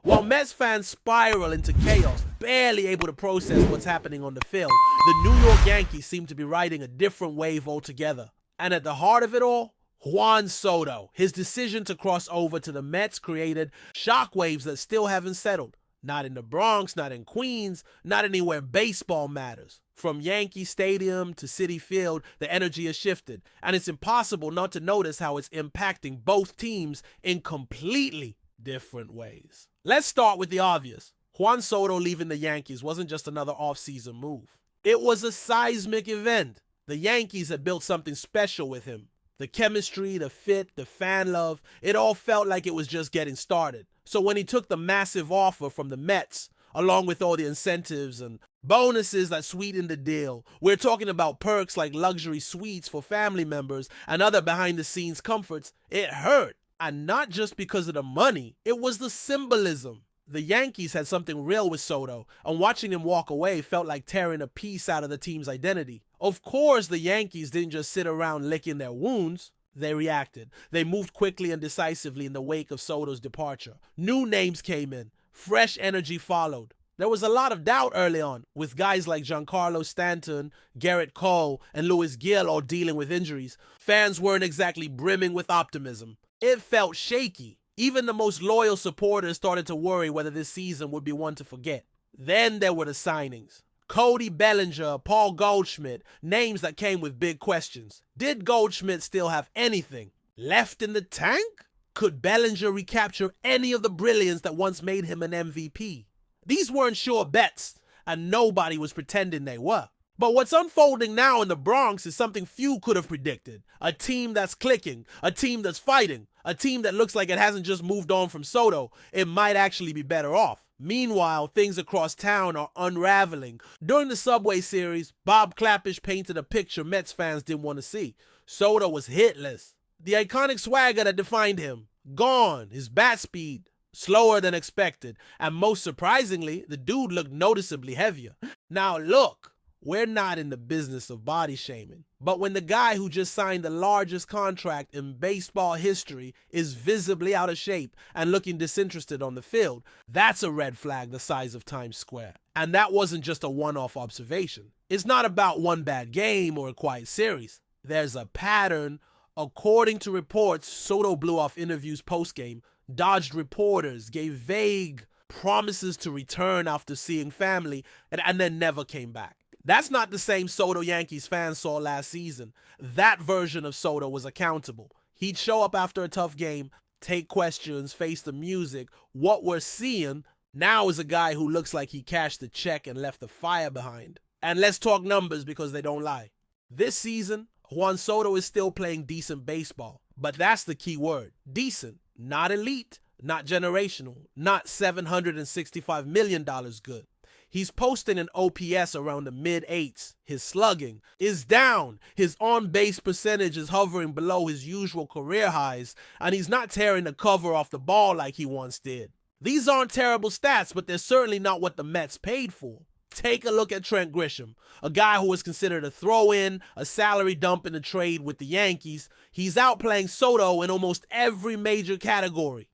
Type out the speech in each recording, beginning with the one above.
While Mets fans spiral into chaos, barely able to process what's happening on the field, the New York Yankees seem to be riding a different wave altogether. And at the heart of it all, Juan Sodto. His decision to cross over to the Mets created shockwaves that still haven't settled. Not in the Bronx, not in Queens, not anywhere baseball matters. From Yankee Stadium to Citi Field, the energy has shifted, and it's impossible not to notice how it's impacting both teams in completely different ways. Let's start with the obvious. Juan Sodto leaving the Yankees wasn't just another offseason move. It was a seismic event. The Yankees had built something special with him. The chemistry, the fit, the fan love, it all felt like it was just getting started. So when he took the massive offer from the Mets, along with all the incentives and bonuses that sweetened the deal, we're talking about perks like luxury suites for family members and other behind-the-scenes comforts, it hurt. And not just because of the money, it was the symbolism. The Yankees had something real with Sodto, and watching him walk away felt like tearing a piece out of the team's identity. Of course, the Yankees didn't just sit around licking their wounds. They reacted. They moved quickly and decisively in the wake of Soto's departure. New names came in. Fresh energy followed. There was a lot of doubt early on, with guys like Giancarlo Stanton, Garrett Cole, and Luis Gil all dealing with injuries. Fans weren't exactly brimming with optimism. It felt shaky. Even the most loyal supporters started to worry whether this season would be one to forget. Then there were the signings. Cody Bellinger, Paul Goldschmidt, names that came with big questions. Did Goldschmidt still have anything left in the tank? Could Bellinger recapture any of the brilliance that once made him an MVP? These weren't sure bets, and nobody was pretending they were. But what's unfolding now in the Bronx is something few could have predicted. A team that's clicking, a team that's fighting, a team that looks like it hasn't just moved on from Sodto. It might actually be better off. Meanwhile, things across town are unraveling. During the Subway Series, Bob Clappish painted a picture Mets fans didn't want to see. Sodto was hitless. The iconic swagger that defined him, gone. His bat speed, slower than expected. And most surprisingly, the dude looked noticeably heavier. Now look, we're not in the business of body shaming. But when the guy who just signed the largest contract in baseball history is visibly out of shape and looking disinterested on the field, that's a red flag the size of Times Square. And that wasn't just a one-off observation. It's not about one bad game or a quiet series. There's a pattern. According to reports, Sodto blew off interviews post-game, dodged reporters, gave vague promises to return after seeing family, and then never came back. That's not the same Sodto Yankees fans saw last season. That version of Sodto was accountable. He'd show up after a tough game, take questions, face the music. What we're seeing now is a guy who looks like he cashed the check and left the fire behind. And let's talk numbers because they don't lie. This season, Juan Sodto is still playing decent baseball. But that's the key word. Decent. Not elite. Not generational. Not $765 million good. He's posting an OPS around the mid-8s. His slugging is down. His on-base percentage is hovering below his usual career highs, and he's not tearing the cover off the ball like he once did. These aren't terrible stats, but they're certainly not what the Mets paid for. Take a look at Trent Grisham, a guy who was considered a throw-in, a salary dump in the trade with the Yankees. He's outplaying Sodto in almost every major category.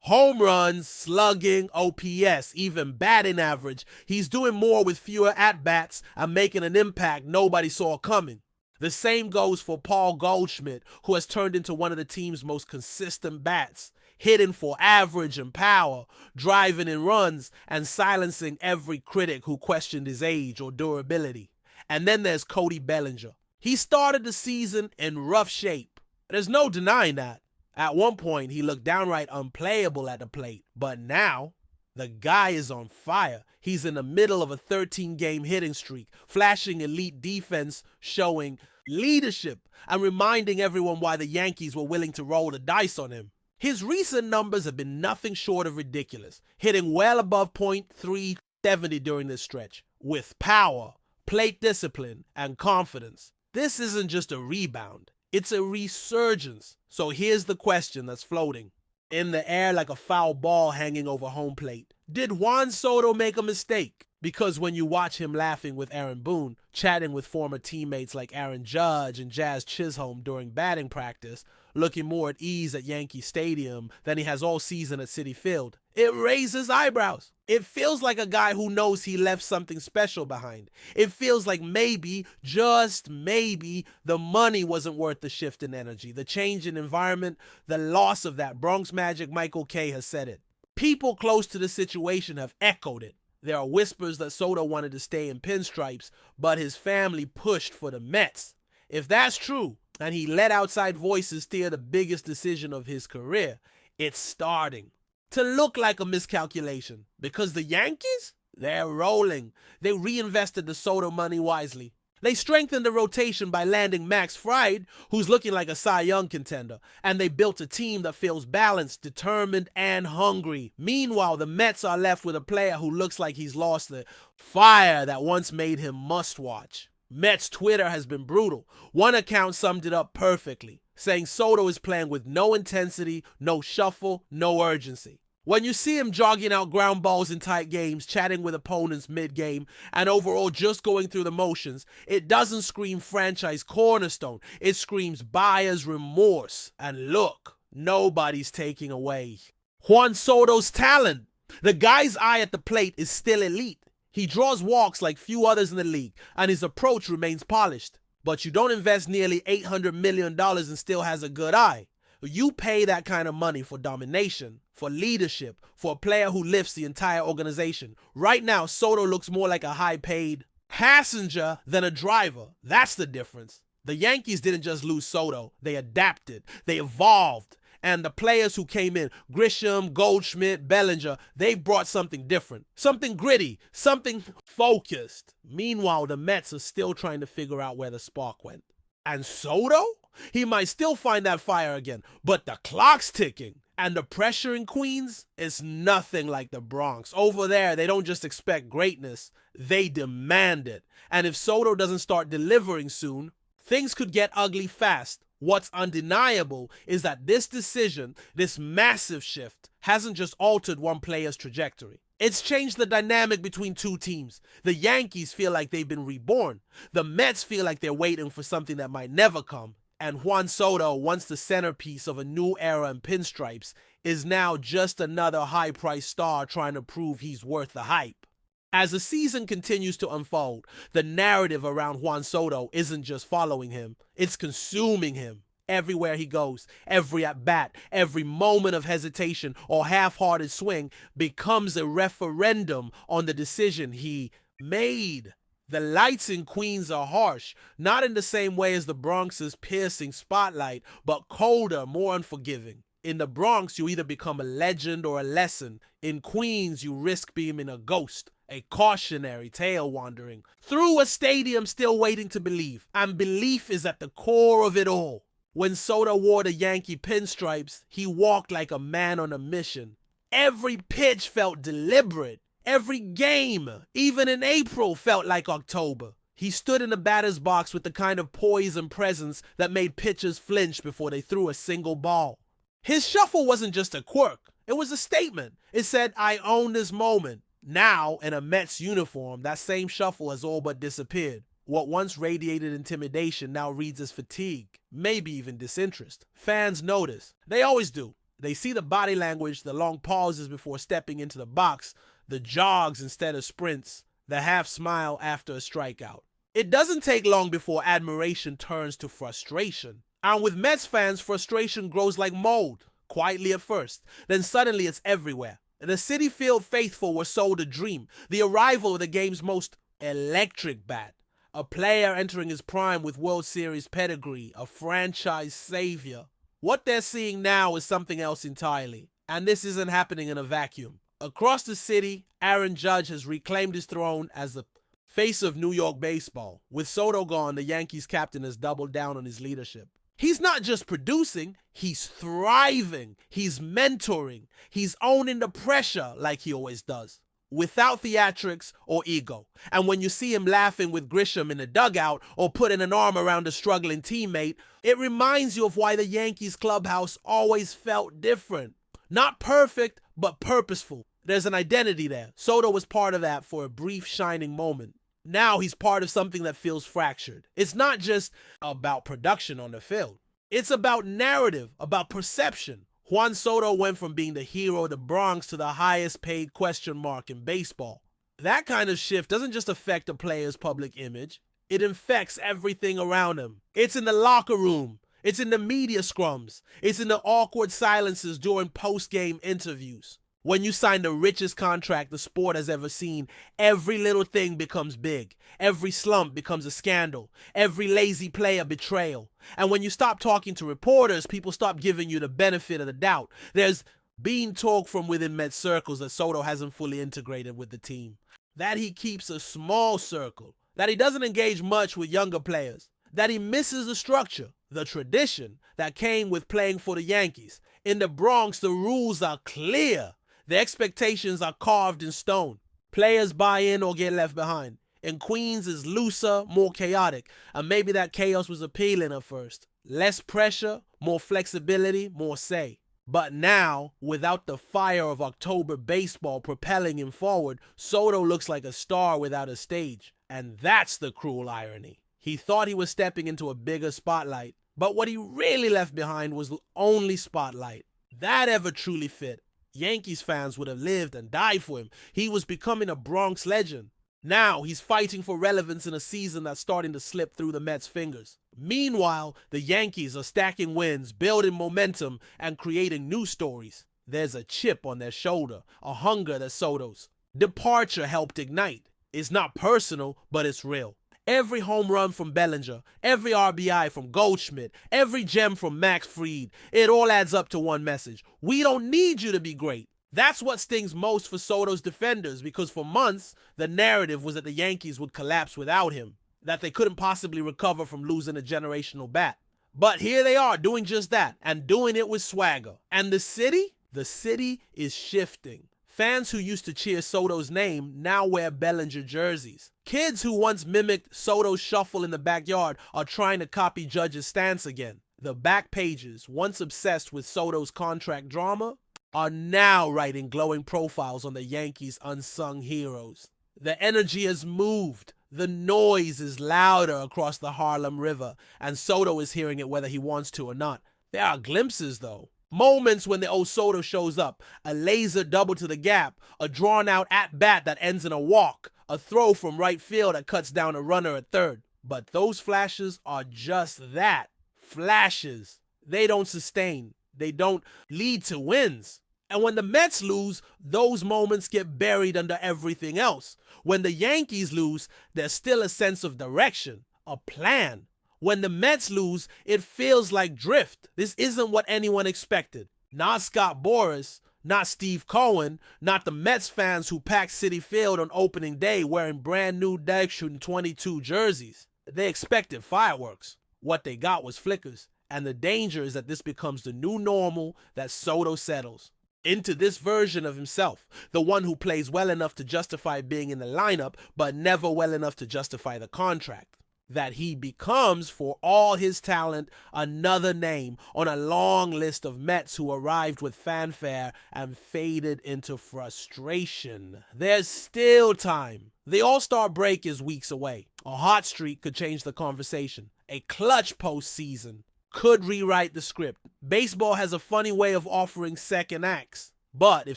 Home runs, slugging, OPS, even batting average. He's doing more with fewer at-bats and making an impact nobody saw coming. The same goes for Paul Goldschmidt, who has turned into one of the team's most consistent bats, hitting for average and power, driving in runs, and silencing every critic who questioned his age or durability. And then there's Cody Bellinger. He started the season in rough shape. There's no denying that. At one point, he looked downright unplayable at the plate, but now, the guy is on fire. He's in the middle of a 13-game hitting streak, flashing elite defense, showing leadership, and reminding everyone why the Yankees were willing to roll the dice on him. His recent numbers have been nothing short of ridiculous, hitting well above .370 during this stretch, with power, plate discipline, and confidence. This isn't just a rebound. It's a resurgence. So here's the question that's floating in the air like a foul ball hanging over home plate. Did Juan Sodto make a mistake? Because when you watch him laughing with Aaron Boone, chatting with former teammates like Aaron Judge and Jazz Chisholm during batting practice, looking more at ease at Yankee Stadium than he has all season at Citi Field. It raises eyebrows. It feels like a guy who knows he left something special behind. It feels like maybe, just maybe, the money wasn't worth the shift in energy, the change in environment, the loss of that Bronx Magic. Michael Kay has said it. People close to the situation have echoed it. There are whispers that Sodto wanted to stay in pinstripes, but his family pushed for the Mets. If that's true, and he let outside voices steer the biggest decision of his career, it's starting to look like a miscalculation. Because the Yankees? They're rolling. They reinvested the Sodto money wisely. They strengthened the rotation by landing Max Fried, who's looking like a Cy Young contender, and they built a team that feels balanced, determined, and hungry. Meanwhile, the Mets are left with a player who looks like he's lost the fire that once made him must-watch. Mets Twitter has been brutal. One account summed it up perfectly, saying Sodto is playing with no intensity, no shuffle, no urgency. When you see him jogging out ground balls in tight games, chatting with opponents mid-game, and overall just going through the motions, it doesn't scream franchise cornerstone. It screams buyer's remorse. And look, nobody's taking away Juan Sodto's talent. The guy's eye at the plate is still elite. He draws walks like few others in the league, and his approach remains polished. But you don't invest nearly $800 million and still has a good eye. You pay that kind of money for domination, for leadership, for a player who lifts the entire organization. Right now, Sodto looks more like a high-paid passenger than a driver. That's the difference. The Yankees didn't just lose Sodto. They adapted. They evolved. And the players who came in, Grisham, Goldschmidt, Bellinger, they've brought something different, something gritty, something focused. Meanwhile, the Mets are still trying to figure out where the spark went. And Sodto? He might still find that fire again, but the clock's ticking. And the pressure in Queens is nothing like the Bronx. Over there, they don't just expect greatness, they demand it. And if Sodto doesn't start delivering soon, things could get ugly fast. What's undeniable is that this decision, this massive shift, hasn't just altered one player's trajectory. It's changed the dynamic between two teams. The Yankees feel like they've been reborn. The Mets feel like they're waiting for something that might never come. And Juan Sodto, once the centerpiece of a new era in pinstripes, is now just another high-priced star trying to prove he's worth the hype. As the season continues to unfold, the narrative around Juan Sodto isn't just following him, it's consuming him. Everywhere he goes, every at-bat, every moment of hesitation or half-hearted swing becomes a referendum on the decision he made. The lights in Queens are harsh, not in the same way as the Bronx's piercing spotlight, but colder, more unforgiving. In the Bronx, you either become a legend or a lesson. In Queens, you risk being a ghost, a cautionary tale wandering through a stadium still waiting to believe. And belief is at the core of it all. When Sodto wore the Yankee pinstripes, he walked like a man on a mission. Every pitch felt deliberate. Every game, even in April, felt like October. He stood in the batter's box with the kind of poise and presence that made pitchers flinch before they threw a single ball. His shuffle wasn't just a quirk. It was a statement. It said, I own this moment. Now, in a Mets uniform, that same shuffle has all but disappeared. What once radiated intimidation now reads as fatigue, maybe even disinterest. Fans notice. They always do. They see the body language, the long pauses before stepping into the box, the jogs instead of sprints, the half smile after a strikeout. It doesn't take long before admiration turns to frustration. And with Mets fans, frustration grows like mold, quietly at first. Then suddenly it's everywhere. The Citi Field faithful were sold a dream, the arrival of the game's most electric bat. A player entering his prime with World Series pedigree, a franchise savior. What they're seeing now is something else entirely. And this isn't happening in a vacuum. Across the city, Aaron Judge has reclaimed his throne as the face of New York baseball. With Sodto gone, the Yankees captain has doubled down on his leadership. He's not just producing, he's thriving, he's mentoring, he's owning the pressure like he always does, without theatrics or ego. And when you see him laughing with Grisham in the dugout or putting an arm around a struggling teammate, it reminds you of why the Yankees clubhouse always felt different. Not perfect, but purposeful. There's an identity there. Sodto was part of that for a brief shining moment. Now he's part of something that feels fractured. It's not just about production on the field. It's about narrative, about perception. Juan Sodto went from being the hero of the Bronx to the highest paid question mark in baseball. That kind of shift doesn't just affect a player's public image, it infects everything around him. It's in the locker room, it's in the media scrums, it's in the awkward silences during post-game interviews. When you sign the richest contract the sport has ever seen, every little thing becomes big. Every slump becomes a scandal. Every lazy play a betrayal. And when you stop talking to reporters, people stop giving you the benefit of the doubt. There's been talk from within Mets circles that Sodto hasn't fully integrated with the team. That he keeps a small circle. That he doesn't engage much with younger players. That he misses the structure, the tradition that came with playing for the Yankees. In the Bronx, the rules are clear. The expectations are carved in stone. Players buy in or get left behind. In Queens, it's looser, more chaotic, and maybe that chaos was appealing at first. Less pressure, more flexibility, more say. But now, without the fire of October baseball propelling him forward, Sodto looks like a star without a stage. And that's the cruel irony. He thought he was stepping into a bigger spotlight, but what he really left behind was the only spotlight. That ever truly fit. Yankees fans would have lived and died for him. He was becoming a Bronx legend. Now he's fighting for relevance in a season that's starting to slip through the Mets' fingers. Meanwhile, the Yankees are stacking wins, building momentum, and creating new stories. There's a chip on their shoulder, a hunger that's Sodto's. Departure helped ignite. It's not personal, but it's real. Every home run from Bellinger, every RBI from Goldschmidt, every gem from Max Fried, it all adds up to one message. We don't need you to be great. That's what stings most for Sodto's defenders, because for months, the narrative was that the Yankees would collapse without him, that they couldn't possibly recover from losing a generational bat. But here they are doing just that, and doing it with swagger. And the city? The city is shifting. Fans who used to cheer Sodto's name now wear Bellinger jerseys. Kids who once mimicked Sodto's shuffle in the backyard are trying to copy Judge's stance again. The back pages, once obsessed with Sodto's contract drama, are now writing glowing profiles on the Yankees' unsung heroes. The energy has moved. The noise is louder across the Harlem River, and Sodto is hearing it whether he wants to or not. There are glimpses, though. Moments when the old Sodto shows up, a laser double to the gap, a drawn-out at-bat that ends in a walk, a throw from right field that cuts down a runner at third. But those flashes are just that, flashes. They don't sustain. They don't lead to wins. And when the Mets lose, those moments get buried under everything else. When the Yankees lose, there's still a sense of direction, a plan. When the Mets lose, it feels like drift. This isn't what anyone expected. Not Scott Boras, not Steve Cohen, not the Mets fans who packed Citi Field on opening day wearing brand new Daction 22 jerseys. They expected fireworks. What they got was flickers. And the danger is that this becomes the new normal that Sodto settles into, this version of himself, the one who plays well enough to justify being in the lineup, but never well enough to justify the contract. That he becomes, for all his talent, another name on a long list of Mets who arrived with fanfare and faded into frustration. There's still time. The All-Star break is weeks away. A hot streak could change the conversation. A clutch postseason could rewrite the script. Baseball has a funny way of offering second acts. But if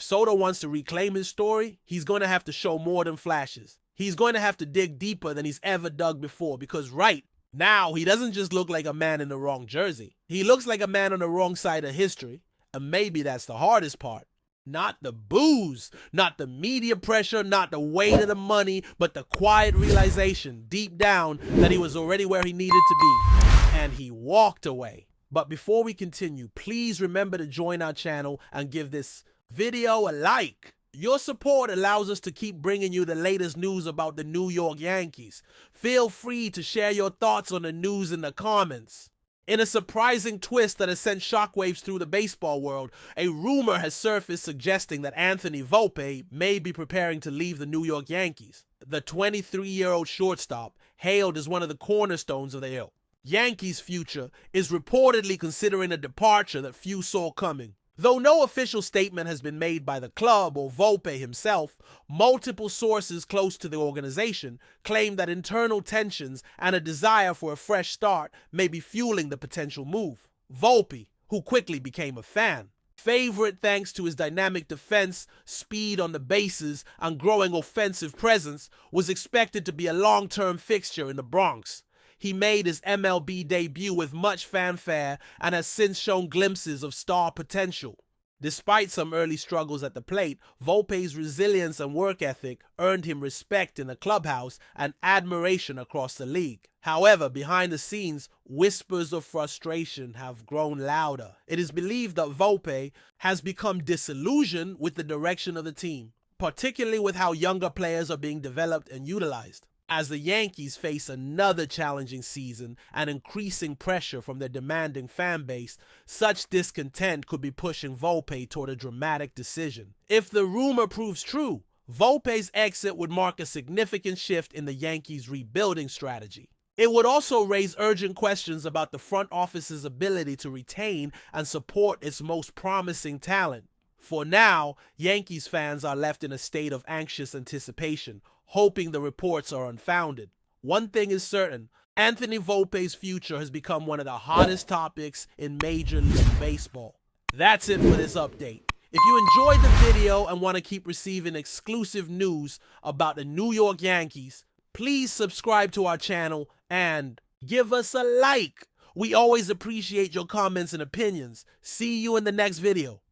Sodto wants to reclaim his story, he's going to have to show more than flashes. He's going to have to dig deeper than he's ever dug before, because right now, he doesn't just look like a man in the wrong jersey. He looks like a man on the wrong side of history. And maybe that's the hardest part. Not the booze, not the media pressure, not the weight of the money, but the quiet realization deep down that he was already where he needed to be. And he walked away. But before we continue, please remember to join our channel and give this video a like. Your support allows us to keep bringing you the latest news about the New York Yankees. Feel free to share your thoughts on the news in the comments. In a surprising twist that has sent shockwaves through the baseball world, a rumor has surfaced suggesting that Anthony Volpe may be preparing to leave the New York Yankees. The 23-year-old shortstop, hailed as one of the cornerstones of the ilk. Yankees' future is reportedly considering a departure that few saw coming. Though no official statement has been made by the club or Volpe himself, multiple sources close to the organization claim that internal tensions and a desire for a fresh start may be fueling the potential move. Volpe, who quickly became a fan. Favorite thanks to his dynamic defense, speed on the bases, and growing offensive presence, was expected to be a long-term fixture in the Bronx. He made his MLB debut with much fanfare and has since shown glimpses of star potential. Despite some early struggles at the plate, Volpe's resilience and work ethic earned him respect in the clubhouse and admiration across the league. However, behind the scenes, whispers of frustration have grown louder. It is believed that Volpe has become disillusioned with the direction of the team, particularly with how younger players are being developed and utilized. As the Yankees face another challenging season and increasing pressure from their demanding fan base, such discontent could be pushing Volpe toward a dramatic decision. If the rumor proves true, Volpe's exit would mark a significant shift in the Yankees' rebuilding strategy. It would also raise urgent questions about the front office's ability to retain and support its most promising talent. For now, Yankees fans are left in a state of anxious anticipation, hoping the reports are unfounded. One thing is certain, Anthony Volpe's future has become one of the hottest topics in Major League Baseball. That's it for this update. If you enjoyed the video and want to keep receiving exclusive news about the New York Yankees, please subscribe to our channel and give us a like. We always appreciate your comments and opinions. See you in the next video.